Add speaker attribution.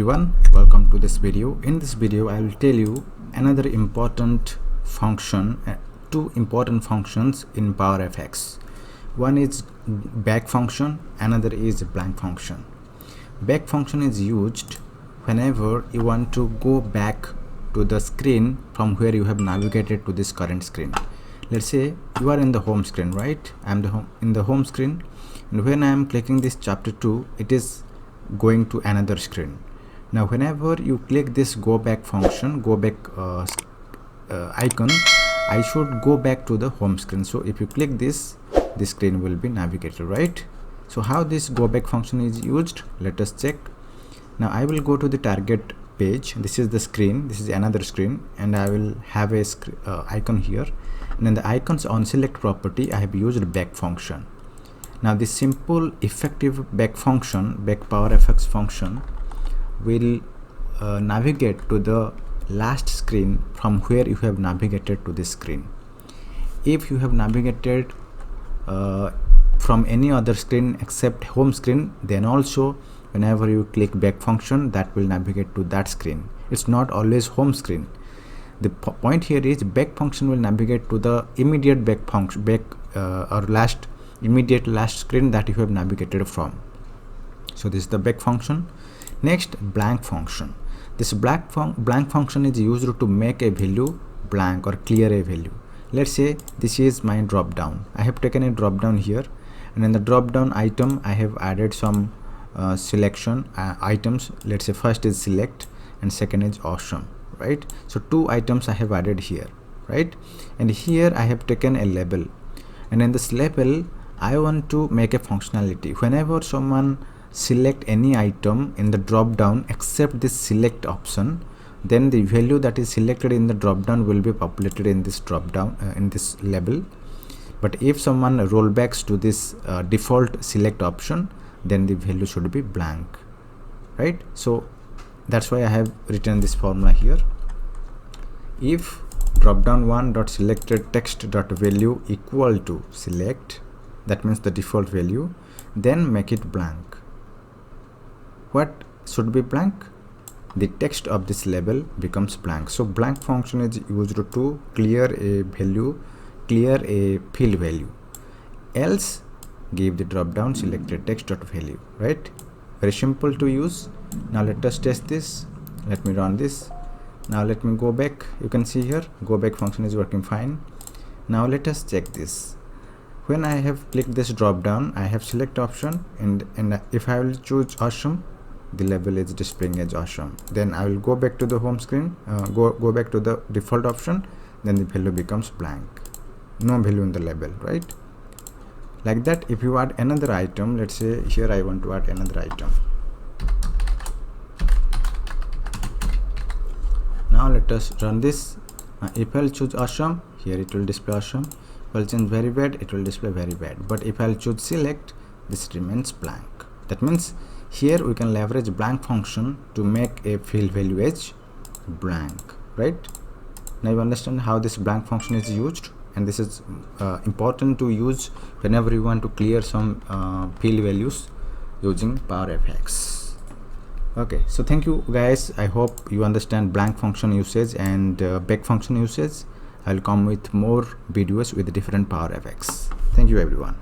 Speaker 1: everyone, welcome to this video. In this video I will tell you another important function, two important functions in PowerFX. One is back function, another is blank function. Back function is used whenever you want to go back to the screen from where you have navigated to this current screen. Let's say you are in the home screen, right? I am in the home screen, and when I am clicking this chapter 2, it is going to another screen. Now whenever you click this go back function, go back icon, I should go back to the home screen. So if you click this screen will be navigated, right? So how this go back function is used, let us check. Now I will go to the target page. This is the screen, this is another screen, and I will have a icon here, and in the icons on select property I have used back function. Now this simple effective back function, back PowerFX function, will navigate to the last screen from where you have navigated to this screen. If you have navigated from any other screen except home screen, then also whenever you click back function, that will navigate to that screen. It's not always home screen. The point here is back function will navigate to the immediate back function, immediate last screen that you have navigated from. So this is the back function. Next, blank function. This blank function is used to make a value blank or clear a value. Let's say this is my drop down. I have taken a drop down here, and in the drop down item I have added some selection items. Let's say first is select and second is awesome, right? So two items I have added here, right? And here I have taken a label, and in this label I want to make a functionality. Whenever someone select any item in the drop down except this select option, then the value that is selected in the drop down will be populated in this drop down in this label. But if someone rollbacks to this default select option, then the value should be blank, right? So that's why I have written this formula here. If dropdown one.selected text.value equal to select, that means the default value, then make it blank. What should be blank? The text of this label becomes blank. So blank function is used to clear a value, clear a field value. Else give the drop down selected text.value, right? Very simple to use. Now let us test this. Let me run this. Now let me go back. You can see here go back function is working fine. Now let us check this. When I have clicked this drop down, I have select option, and if I will choose awesome, the label is displaying as awesome. Then I will go back to the home screen, go back to the default option, then the value becomes blank, no value in the label, right? Like that. If you add another item, let's say here I want to add another item. Now let us run this. If I'll choose awesome, here it will display awesome. If I'll change very bad, it will display very bad. But if I'll choose select, this remains blank. That means here we can leverage blank function to make a field value as blank, right? Now you understand how this blank function is used, and this is important to use whenever you want to clear some field values using PowerFX. Okay, so thank you guys. I hope you understand blank function usage and back function usage. I'll come with more videos with different PowerFX. Thank you everyone.